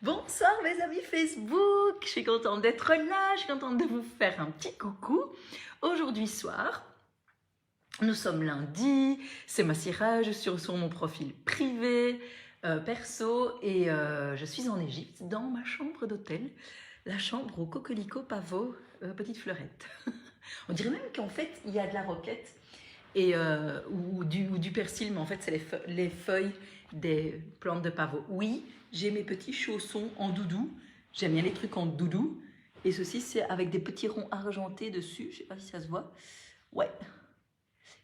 Bonsoir mes amis Facebook, je suis contente d'être là, je suis contente de vous faire un petit coucou. Aujourd'hui soir, nous sommes lundi, c'est Massira, je suis sur mon profil privé, perso, et je suis en Égypte dans ma chambre d'hôtel, la chambre au coquelicot pavot, petite fleurette. On dirait même qu'en fait il y a de la roquette et, ou du persil, mais en fait c'est les feuilles des plantes de pavot. Oui, j'ai mes petits chaussons en doudou, j'aime bien les trucs en doudou, et ceci c'est avec des petits ronds argentés dessus, je sais pas si ça se voit. Ouais,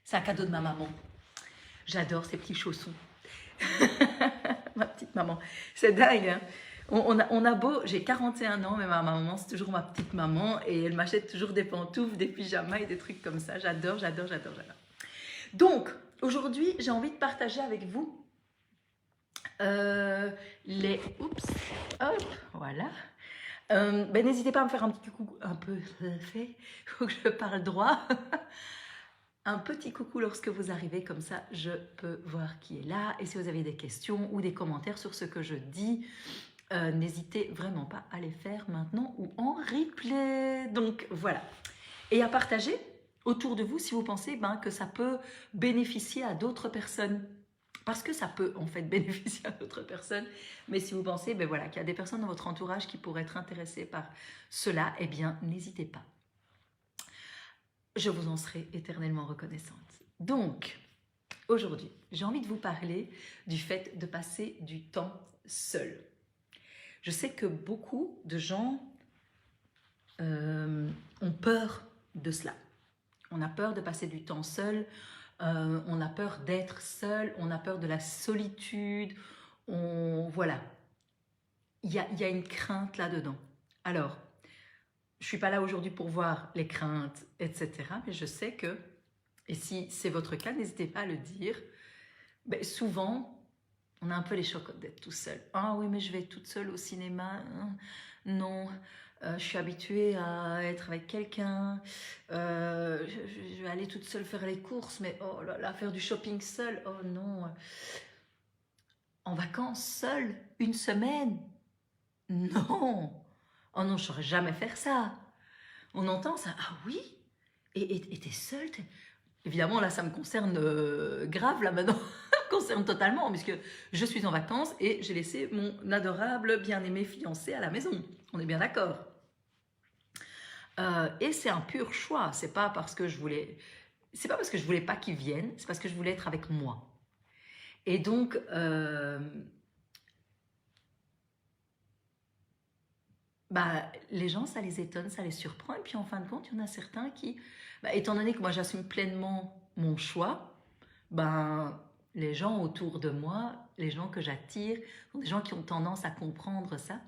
c'est un cadeau de ma maman. J'adore ces petits chaussons. Ma petite maman, c'est dingue, hein. On a beau, j'ai 41 ans, mais ma maman, c'est toujours ma petite maman, et elle m'achète toujours des pantoufles, des pyjamas et des trucs comme ça. J'adore, j'adore, j'adore, j'adore. Donc, aujourd'hui, j'ai envie de partager avec vous les... Oups, hop, voilà. N'hésitez pas à me faire un petit coucou un peu fait, il faut que je parle droit. Un petit coucou lorsque vous arrivez, comme ça je peux voir qui est là. Et si vous avez des questions ou des commentaires sur ce que je dis, n'hésitez vraiment pas à les faire maintenant ou en replay. Donc voilà. Et à partager autour de vous si vous pensez que ça peut bénéficier à d'autres personnes. Parce que ça peut en fait bénéficier à d'autres personnes. Mais si vous pensez voilà, qu'il y a des personnes dans votre entourage qui pourraient être intéressées par cela, eh bien n'hésitez pas. Je vous en serai éternellement reconnaissante. Donc, aujourd'hui, j'ai envie de vous parler du fait de passer du temps seul. Je sais que beaucoup de gens ont peur de cela. On a peur de passer du temps seul, on a peur d'être seul, on a peur de la solitude, voilà. Il y a une crainte là-dedans. Alors, je ne suis pas là aujourd'hui pour voir les craintes, etc. Mais je sais que, et si c'est votre cas, n'hésitez pas à le dire, souvent, on a un peu les chocottes d'être tout seul. Ah oui, mais je vais être toute seule au cinéma. Non, je suis habituée à être avec quelqu'un. Je vais aller toute seule faire les courses, mais oh là là, faire du shopping seule. Oh non. En vacances seule, une semaine. Non. Oh non, je ne saurais jamais faire ça. On entend ça. Ah oui. Et t'es seule. Évidemment, là, ça me concerne grave, là, maintenant. Ça me concerne totalement, puisque je suis en vacances et j'ai laissé mon adorable, bien-aimé fiancé à la maison. On est bien d'accord. Et c'est un pur choix. C'est pas parce que je voulais... C'est pas parce que je voulais pas qu'il vienne, c'est parce que je voulais être avec moi. Et donc... les gens, ça les étonne, ça les surprend. Et puis, en fin de compte, il y en a certains qui... étant donné que moi, j'assume pleinement mon choix, les gens autour de moi, les gens que j'attire, sont des gens qui ont tendance à comprendre ça.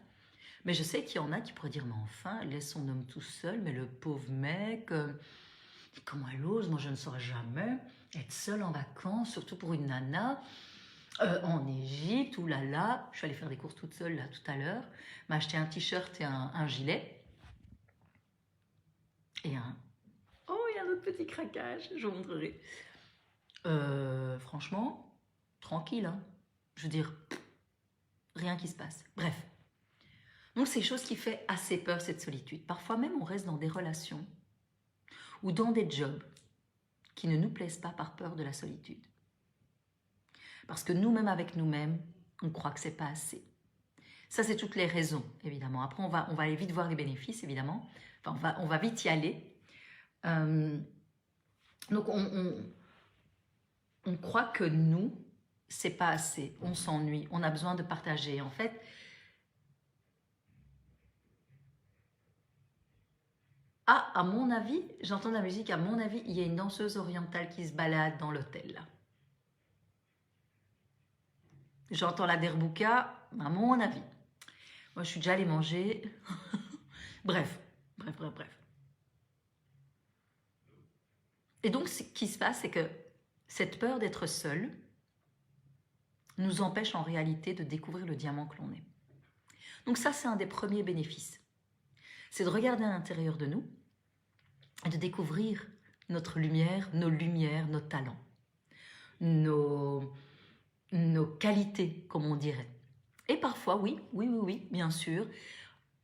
Mais je sais qu'il y en a qui pourraient dire, mais enfin, elle laisse son homme tout seul, mais le pauvre mec, comment elle ose? Moi, je ne saurais jamais être seule en vacances, surtout pour une nana, en Égypte, oulala. Je suis allée faire des courses toute seule, là, tout à l'heure, m'a acheté un t-shirt et un gilet. Et un... Oh, il y a un autre petit craquage, je vous montrerai. Franchement, tranquille, hein. Je veux dire, rien qui se passe. Bref. Donc, c'est chose qui fait assez peur, cette solitude. Parfois même, on reste dans des relations ou dans des jobs qui ne nous plaisent pas par peur de la solitude. Parce que nous-mêmes, avec nous-mêmes, on croit que c'est pas assez. Ça, c'est toutes les raisons, évidemment. Après, on va aller vite voir les bénéfices, évidemment. Enfin, on va vite y aller. Donc, on croit que nous, c'est pas assez. On s'ennuie. On a besoin de partager. En fait, à mon avis, j'entends de la musique, à mon avis, il y a une danseuse orientale qui se balade dans l'hôtel, là. J'entends la derbouka, à mon avis. Moi, je suis déjà allée manger. Bref. Et donc, ce qui se passe, c'est que cette peur d'être seul nous empêche en réalité de découvrir le diamant que l'on est. Donc ça, c'est un des premiers bénéfices. C'est de regarder à l'intérieur de nous et de découvrir notre lumière, nos talents, nos qualités, comme on dirait. Et parfois, oui, bien sûr,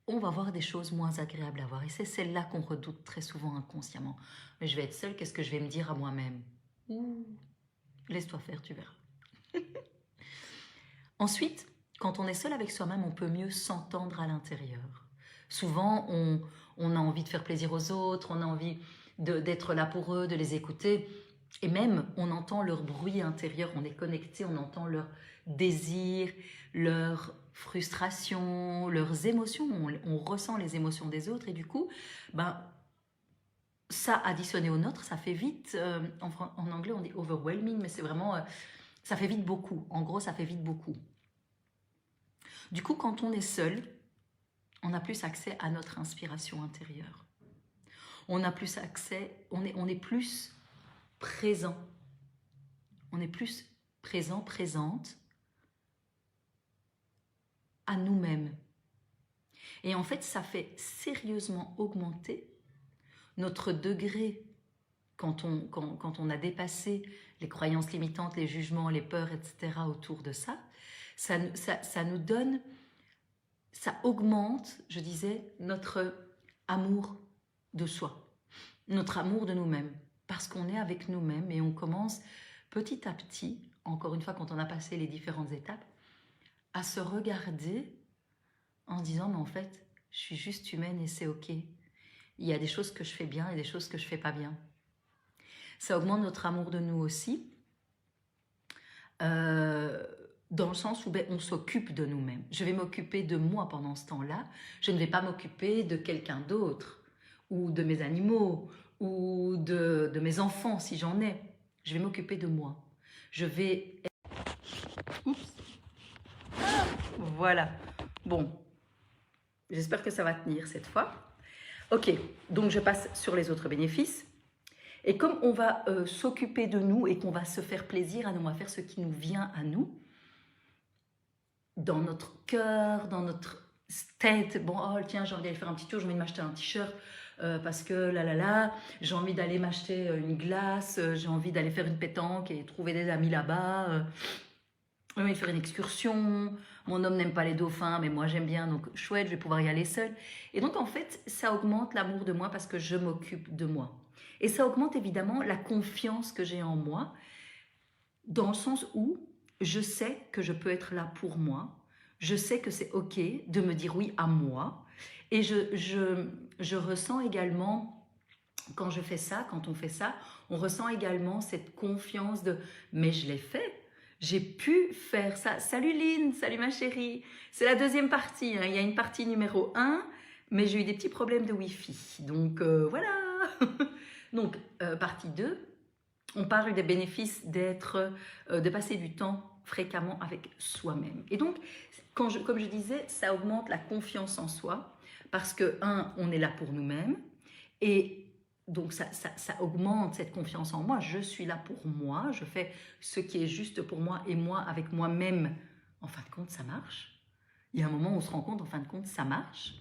on va voir des choses moins agréables à voir. Et c'est celle-là qu'on redoute très souvent inconsciemment. Mais je vais être seule, qu'est-ce que je vais me dire à moi-même? Ouh, laisse-toi faire, tu verras. Ensuite, quand on est seul avec soi-même, on peut mieux s'entendre à l'intérieur. Souvent, on a envie de faire plaisir aux autres, on a envie d'être là pour eux, de les écouter. Et même, on entend leur bruit intérieur, on est connecté, on entend leurs désirs, leurs frustrations, leurs émotions. On ressent les émotions des autres et du coup, ben, ça additionné au nôtre, ça fait vite, en anglais on dit overwhelming, mais c'est vraiment, ça fait vite beaucoup. En gros, ça fait vite beaucoup. Du coup, quand on est seul, on a plus accès à notre inspiration intérieure. On a plus accès, on est plus présent. On est plus présent, présente à nous-mêmes. Et en fait, ça fait sérieusement augmenter notre degré quand on a dépassé les croyances limitantes, les jugements, les peurs, etc. autour de ça. Ça nous donne, ça augmente, je disais, notre amour de soi, notre amour de nous-mêmes, parce qu'on est avec nous-mêmes et on commence petit à petit, encore une fois quand on a passé les différentes étapes, à se regarder en se disant mais en fait je suis juste humaine et c'est ok, il y a des choses que je fais bien et des choses que je fais pas bien. Ça augmente notre amour de nous aussi, dans le sens où on s'occupe de nous-mêmes. Je vais m'occuper de moi pendant ce temps-là, je ne vais pas m'occuper de quelqu'un d'autre, ou de mes animaux, ou de mes enfants si j'en ai. Je vais m'occuper de moi. Je vais... Oups. Voilà. Bon, j'espère que ça va tenir cette fois. Ok, donc je passe sur les autres bénéfices. Et comme on va s'occuper de nous et qu'on va se faire plaisir à nous, on va faire ce qui nous vient à nous, dans notre cœur, dans notre tête, bon, oh tiens, j'ai envie d'aller faire un petit tour, j'ai envie de m'acheter un t-shirt parce que là, j'ai envie d'aller m'acheter une glace, j'ai envie d'aller faire une pétanque et trouver des amis là-bas, j'ai envie de faire une excursion, mon homme n'aime pas les dauphins, mais moi j'aime bien, donc chouette, je vais pouvoir y aller seule. Et donc en fait, ça augmente l'amour de moi parce que je m'occupe de moi. Et ça augmente évidemment la confiance que j'ai en moi, dans le sens où je sais que je peux être là pour moi, je sais que c'est ok de me dire oui à moi, et je ressens également, quand je fais ça, quand on fait ça, on ressent également cette confiance de « mais je l'ai fait ». J'ai pu faire ça. Salut Lynn, salut ma chérie. C'est la deuxième partie. Hein. Il y a une partie numéro 1, mais j'ai eu des petits problèmes de Wi-Fi. Donc voilà. Donc partie 2, on parle des bénéfices de passer du temps fréquemment avec soi-même. Et donc, comme je disais, ça augmente la confiance en soi parce que, on est là pour nous-mêmes et donc ça augmente cette confiance en moi. Je suis là pour moi, je fais ce qui est juste pour moi et moi avec moi-même. En fin de compte, ça marche. Il y a un moment où on se rend compte, en fin de compte, ça marche.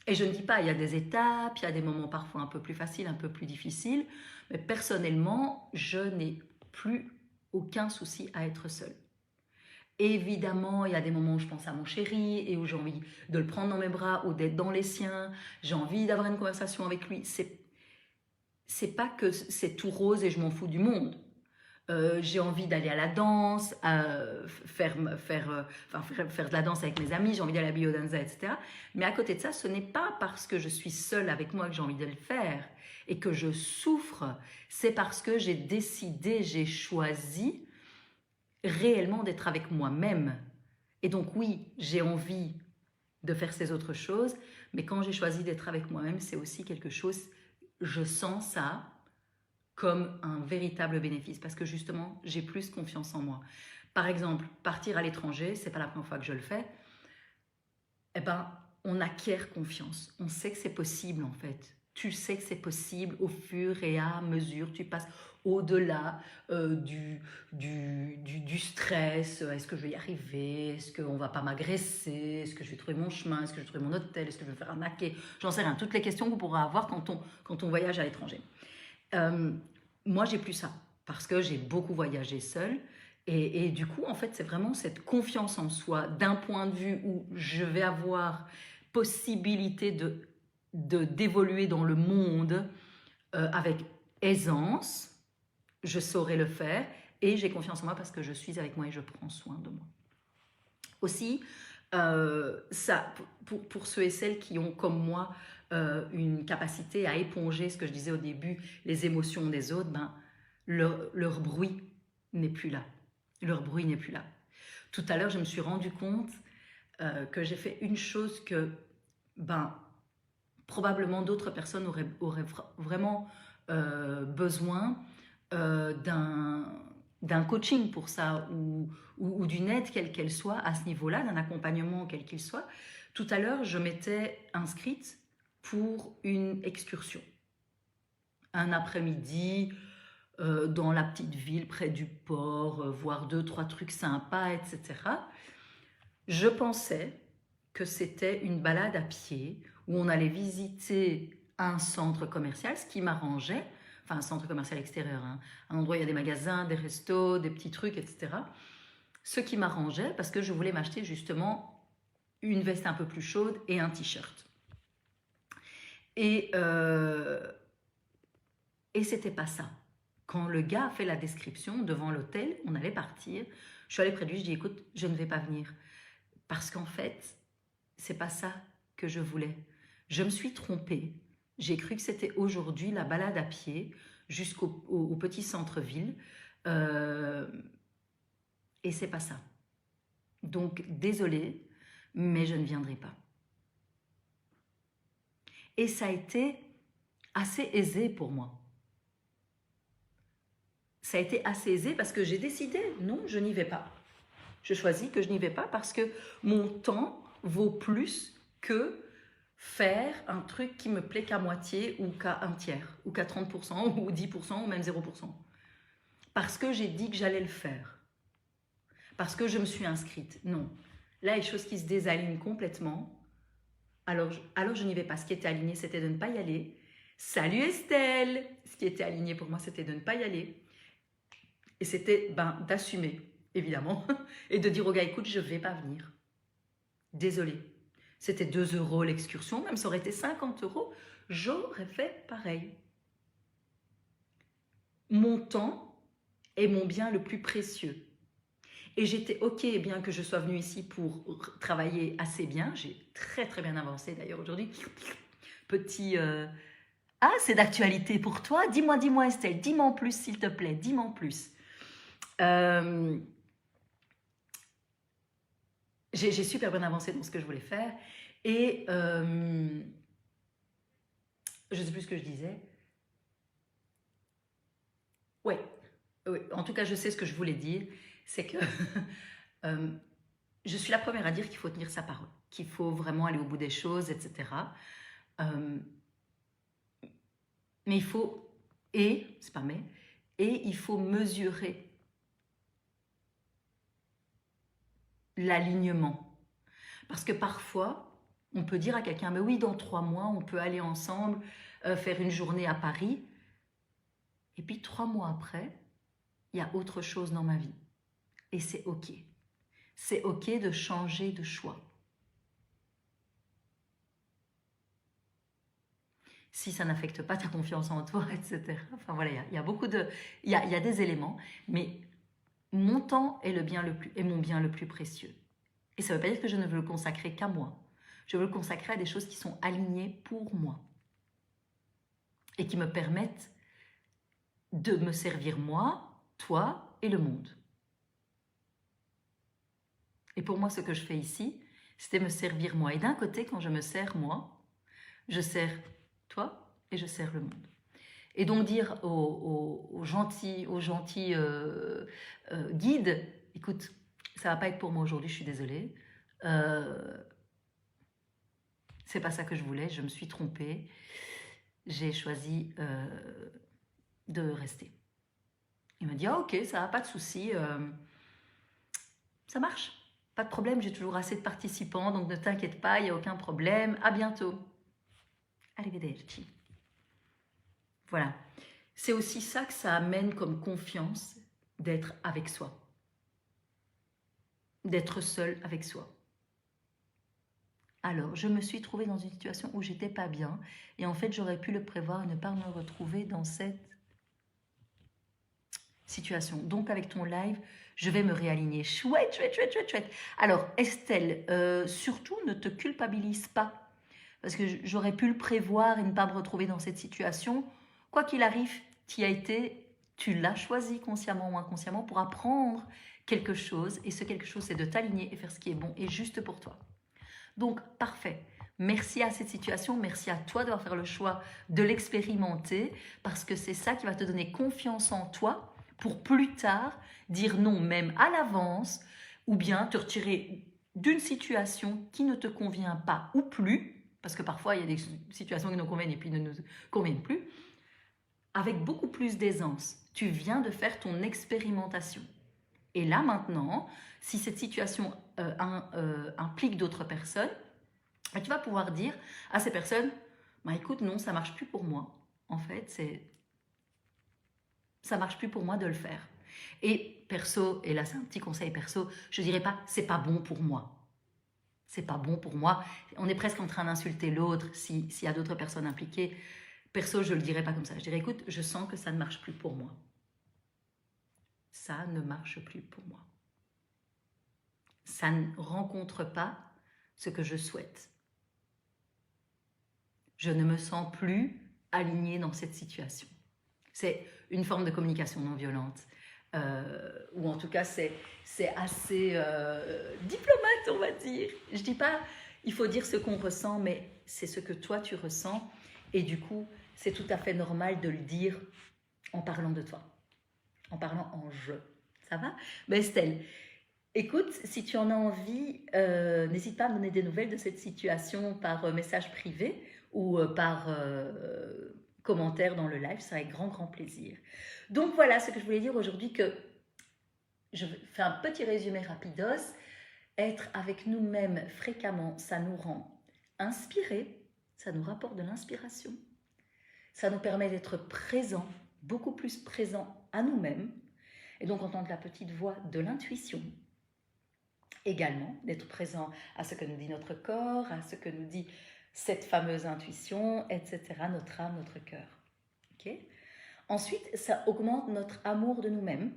Et je ne dis pas, il y a des étapes, il y a des moments parfois un peu plus faciles, un peu plus difficiles, mais personnellement, je n'ai plus aucun souci à être seule. Évidemment, il y a des moments où je pense à mon chéri et où j'ai envie de le prendre dans mes bras ou d'être dans les siens. J'ai envie d'avoir une conversation avec lui. C'est pas que c'est tout rose et je m'en fous du monde. J'ai envie d'aller à la danse, faire de la danse avec mes amis, j'ai envie d'aller à la biodanza, etc. Mais à côté de ça, ce n'est pas parce que je suis seule avec moi que j'ai envie de le faire et que je souffre, c'est parce que j'ai décidé, j'ai choisi réellement d'être avec moi-même. Et donc oui, j'ai envie de faire ces autres choses, mais quand j'ai choisi d'être avec moi-même, c'est aussi quelque chose, je sens ça comme un véritable bénéfice parce que justement, j'ai plus confiance en moi. Par exemple, partir à l'étranger, c'est pas la première fois que je le fais, eh ben, on acquiert confiance. On sait que c'est possible en fait. Tu sais que c'est possible au fur et à mesure, tu passes au-delà du stress. Est-ce que je vais y arriver? Est-ce qu'on ne va pas m'agresser? Est-ce que je vais trouver mon chemin? Est-ce que je vais trouver mon hôtel? Est-ce que je vais faire arnaquer? J'en sais rien. Toutes les questions qu'on pourra avoir quand on voyage à l'étranger. Moi, j'ai plus ça parce que j'ai beaucoup voyagé seule Et du coup, en fait, c'est vraiment cette confiance en soi d'un point de vue où je vais avoir possibilité d'évoluer dans le monde avec aisance, je saurai le faire et j'ai confiance en moi parce que je suis avec moi et je prends soin de moi. Aussi, ça, pour ceux et celles qui ont, comme moi, une capacité à éponger, ce que je disais au début, les émotions des autres, ben, leur bruit n'est plus là. Leur bruit n'est plus là. Tout à l'heure, je me suis rendu compte que j'ai fait une chose que, ben, probablement d'autres personnes auraient vraiment besoin d'un coaching pour ça ou d'une aide quelle qu'elle soit à ce niveau-là, d'un accompagnement quel qu'il soit. Tout à l'heure, je m'étais inscrite pour une excursion. Un après-midi dans la petite ville près du port, voir 2-3 trucs sympas, etc. Je pensais que c'était une balade à pied où on allait visiter un centre commercial, ce qui m'arrangeait, enfin un centre commercial extérieur, hein, un endroit où il y a des magasins, des restos, des petits trucs, etc. Ce qui m'arrangeait parce que je voulais m'acheter justement une veste un peu plus chaude et un t-shirt. Et c'était pas ça. Quand le gars a fait la description devant l'hôtel, on allait partir, je suis allée près de lui, je dis écoute, je ne vais pas venir. Parce qu'en fait, c'est pas ça que je voulais. Je me suis trompée. J'ai cru que c'était aujourd'hui la balade à pied jusqu'au petit centre-ville. Et c'est pas ça. Donc, désolée, mais je ne viendrai pas. Et ça a été assez aisé pour moi. Ça a été assez aisé parce que j'ai décidé, non, je n'y vais pas. Je choisis que je n'y vais pas parce que mon temps vaut plus que faire un truc qui me plaît qu'à moitié ou qu'à un tiers, ou qu'à 30%, ou 10%, ou même 0%. Parce que j'ai dit que j'allais le faire. Parce que je me suis inscrite. Non. Là, il y a des choses qui se désalignent complètement. Alors je n'y vais pas. Ce qui était aligné, c'était de ne pas y aller. Salut Estelle! Ce qui était aligné pour moi, c'était de ne pas y aller. Et c'était d'assumer, évidemment, et de dire au gars, écoute, je ne vais pas venir. Désolée. C'était 2 € l'excursion, même ça aurait été 50 €, j'aurais fait pareil. Mon temps est mon bien le plus précieux. Et j'étais OK, bien que je sois venue ici pour travailler assez bien. J'ai très très bien avancé d'ailleurs aujourd'hui. Petit... Ah, c'est d'actualité pour toi. Dis-moi Estelle, dis-moi en plus s'il te plaît, dis-moi en plus. J'ai super bien avancé dans ce que je voulais faire. Et je ne sais plus ce que je disais. Ouais, oui, en tout cas, je sais ce que je voulais dire. C'est que je suis la première à dire qu'il faut tenir sa parole, qu'il faut vraiment aller au bout des choses, etc. Mais il faut, c'est pas mais, et il faut mesurer l'alignement. Parce que parfois, on peut dire à quelqu'un, mais oui, dans 3 mois, on peut aller ensemble faire une journée à Paris. Et puis 3 mois après, il y a autre chose dans ma vie. Et c'est OK. C'est OK de changer de choix. Si ça n'affecte pas ta confiance en toi, etc. Enfin voilà, il y a beaucoup de... Il y a des éléments, mais mon temps est mon bien le plus précieux. Et ça ne veut pas dire que je ne veux le consacrer qu'à moi. Je veux le consacrer à des choses qui sont alignées pour moi. Et qui me permettent de me servir moi, toi et le monde. Et pour moi, ce que je fais ici, c'était me servir moi. Et d'un côté, quand je me sers moi, je sers toi et je sers le monde. Et donc dire aux gentils guides, écoute, ça va pas être pour moi aujourd'hui, je suis désolée. C'est pas ça que je voulais, je me suis trompée. J'ai choisi de rester. Il m'a dit, ah, ok, ça va, pas de souci, ça marche, pas de problème, j'ai toujours assez de participants, donc ne t'inquiète pas, il n'y a aucun problème, à bientôt. Arrivederci. Voilà. C'est aussi ça que ça amène comme confiance d'être avec soi. d'être seul avec soi. Alors, je me suis trouvée dans une situation où j'étais pas bien et en fait, j'aurais pu le prévoir et ne pas me retrouver dans cette situation. Donc, avec ton live, je vais me réaligner. Chouette, chouette, chouette, chouette, chouette. Alors, Estelle, surtout ne te culpabilise pas parce que j'aurais pu le prévoir et ne pas me retrouver dans cette situation. Quoi qu'il arrive, tu y as été, tu l'as choisi consciemment ou inconsciemment pour apprendre quelque chose et ce quelque chose, c'est de t'aligner et faire ce qui est bon et juste pour toi. Donc, parfait. Merci à cette situation, merci à toi d'avoir fait le choix de l'expérimenter parce que c'est ça qui va te donner confiance en toi pour plus tard dire non même à l'avance ou bien te retirer d'une situation qui ne te convient pas ou plus, parce que parfois il y a des situations qui nous conviennent et puis ne nous conviennent plus, avec beaucoup plus d'aisance. Tu viens de faire ton expérimentation. Et là maintenant, si cette situation implique d'autres personnes, tu vas pouvoir dire à ces personnes, bah, écoute, non, ça ne marche plus pour moi. En fait, ça ne marche plus pour moi de le faire. Et perso, et là c'est un petit conseil perso, je ne dirais pas, c'est pas bon pour moi. C'est pas bon pour moi. On est presque en train d'insulter l'autre s'il y a d'autres personnes impliquées. Perso, je ne le dirais pas comme ça. Je dirais, écoute, je sens que ça ne marche plus pour moi. Ça ne marche plus pour moi. Ça ne rencontre pas ce que je souhaite. Je ne me sens plus alignée dans cette situation. C'est une forme de communication non violente. Ou en tout cas, c'est assez diplomate, on va dire. Je ne dis pas, il faut dire ce qu'on ressent, mais c'est ce que toi, tu ressens. Et du coup, c'est tout à fait normal de le dire en parlant de toi, en parlant en « je ». Ça va? Ben Estelle, écoute, si tu en as envie, n'hésite pas à me donner des nouvelles de cette situation par message privé ou par commentaire dans le live, ça avec grand, grand plaisir. Donc voilà ce que je voulais dire aujourd'hui, que je fais un petit résumé rapidos. Être avec nous-mêmes fréquemment, ça nous rend inspirés, ça nous rapporte de l'inspiration, ça nous permet d'être présents, beaucoup plus présents à nous-mêmes, et donc entendre la petite voix de l'intuition. Également, d'être présent à ce que nous dit notre corps, à ce que nous dit cette fameuse intuition, etc., notre âme, notre cœur. Okay? Ensuite, ça augmente notre amour de nous-mêmes,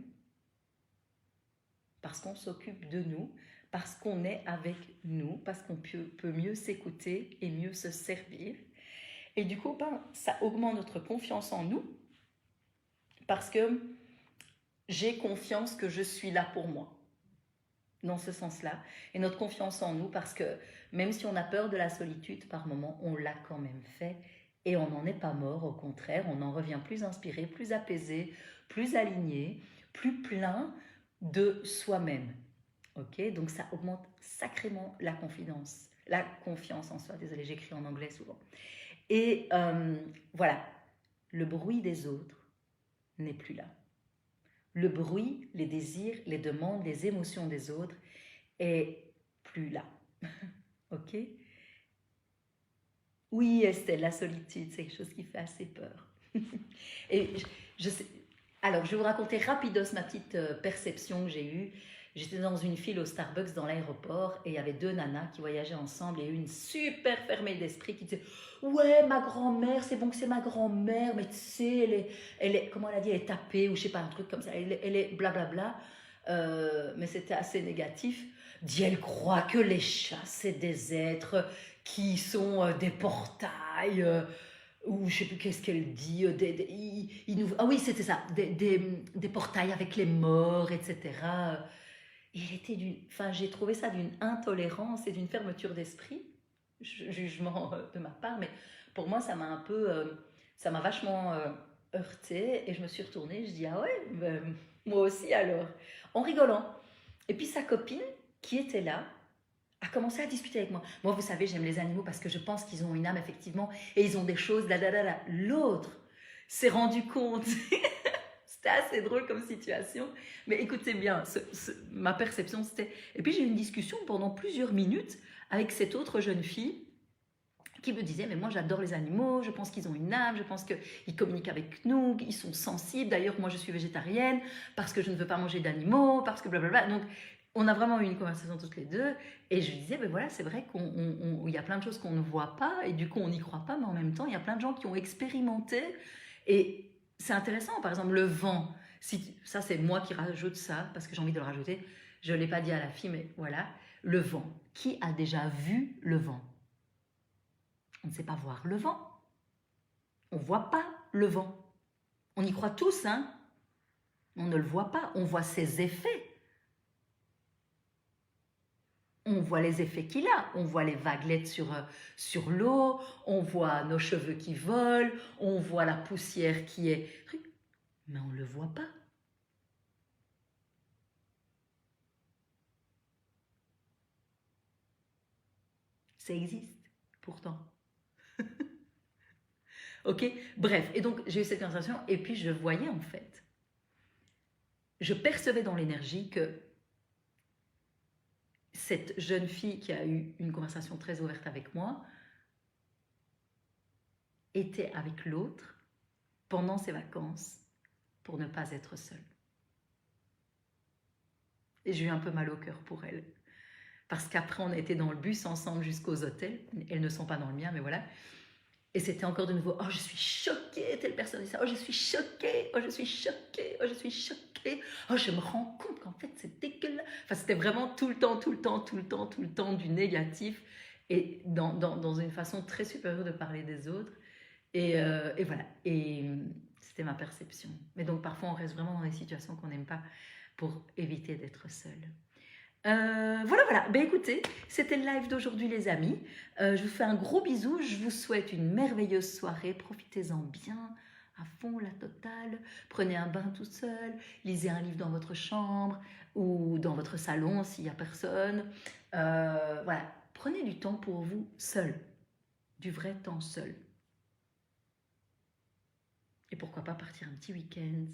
parce qu'on s'occupe de nous, parce qu'on est avec nous, parce qu'on peut mieux s'écouter et mieux se servir. Et du coup, ça augmente notre confiance en nous, parce que j'ai confiance que je suis là pour moi, dans ce sens-là. Et notre confiance en nous, parce que même si on a peur de la solitude par moment, on l'a quand même fait. Et on n'en est pas mort, au contraire, on en revient plus inspiré, plus apaisé, plus aligné, plus plein de soi-même. Ok, donc ça augmente sacrément la confiance en soi. Désolée, j'écris en anglais souvent. Et voilà, le bruit des autres n'est plus là. Le bruit, les désirs, les demandes, les émotions des autres est plus là. Ok? Oui, Estelle, la solitude, c'est quelque chose qui fait assez peur. Et je sais. Alors, je vais vous raconter rapidos ma petite perception que j'ai eue. J'étais dans une file au Starbucks dans l'aéroport et il y avait deux nanas qui voyageaient ensemble et une super fermée d'esprit qui disait « Ouais, ma grand-mère, c'est bon que c'est ma grand-mère, mais tu sais, elle est, comment elle a dit, elle est tapée ou je sais pas, un truc comme ça, elle est blablabla. » Mais c'était assez négatif. Dit, elle croit que les chats, c'est des êtres qui sont des portails, ou je sais plus qu'est-ce qu'elle dit, ah oui, c'était ça, des portails avec les morts, etc. Il était j'ai trouvé ça d'une intolérance et d'une fermeture d'esprit, jugement de ma part, mais pour moi, ça m'a vachement heurtée et je me suis retournée, je dis, ah ouais, ben, moi aussi alors, en rigolant. Et puis sa copine, qui était là, a commencé à discuter avec moi. Moi, vous savez, j'aime les animaux parce que je pense qu'ils ont une âme, effectivement, et ils ont des choses, là. L'autre s'est rendu compte. C'était assez drôle comme situation. Mais écoutez bien, ma perception, c'était... Et puis, j'ai eu une discussion pendant plusieurs minutes avec cette autre jeune fille qui me disait, mais moi, j'adore les animaux, je pense qu'ils ont une âme, je pense qu'ils communiquent avec nous, ils sont sensibles. D'ailleurs, moi, je suis végétarienne parce que je ne veux pas manger d'animaux, parce que blablabla. Donc, on a vraiment eu une conversation toutes les deux et je lui disais, ben voilà, c'est vrai qu'il y a plein de choses qu'on ne voit pas et du coup on n'y croit pas, mais en même temps, il y a plein de gens qui ont expérimenté et c'est intéressant. Par exemple, le vent, ça c'est moi qui rajoute ça parce que j'ai envie de le rajouter. Je ne l'ai pas dit à la fille, mais voilà, le vent. Qui a déjà vu le vent? On ne sait pas voir le vent. On ne voit pas le vent. On y croit tous, hein? On ne le voit pas. On voit ses effets. On voit les effets qu'il a. On voit les vaguelettes sur l'eau. On voit nos cheveux qui volent. On voit la poussière qui est... Mais on ne le voit pas. Ça existe, pourtant. Ok? Bref, et donc j'ai eu cette conversation et puis je voyais en fait, je percevais dans l'énergie que cette jeune fille qui a eu une conversation très ouverte avec moi était avec l'autre pendant ses vacances pour ne pas être seule. Et j'ai eu un peu mal au cœur pour elle. Parce qu'après, on a été dans le bus ensemble jusqu'aux hôtels. Elles ne sont pas dans le mien, mais voilà. Et c'était encore de nouveau, oh, je suis choquée, telle personne dit ça, oh, je suis choquée, oh, je suis choquée, oh, je suis choquée, oh, je me rends compte qu'en fait, c'est dégueulasse. Enfin, c'était vraiment tout le temps du négatif et dans une façon très supérieure de parler des autres. Et voilà, et c'était ma perception. Mais donc, parfois, on reste vraiment dans des situations qu'on n'aime pas pour éviter d'être seul. Voilà. Ben écoutez, c'était le live d'aujourd'hui, les amis. Je vous fais un gros bisou. Je vous souhaite une merveilleuse soirée. Profitez-en bien, à fond, la totale. Prenez un bain tout seul. Lisez un livre dans votre chambre ou dans votre salon s'il n'y a personne. Voilà. Prenez du temps pour vous seul. Du vrai temps seul. Et pourquoi pas partir un petit week-end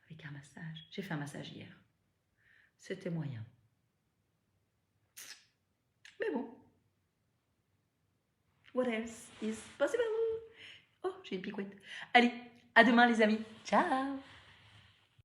avec un massage. J'ai fait un massage hier. C'était moyen. Mais bon, what else is possible? Oh, j'ai une piquette. Allez, à demain les amis. Ciao!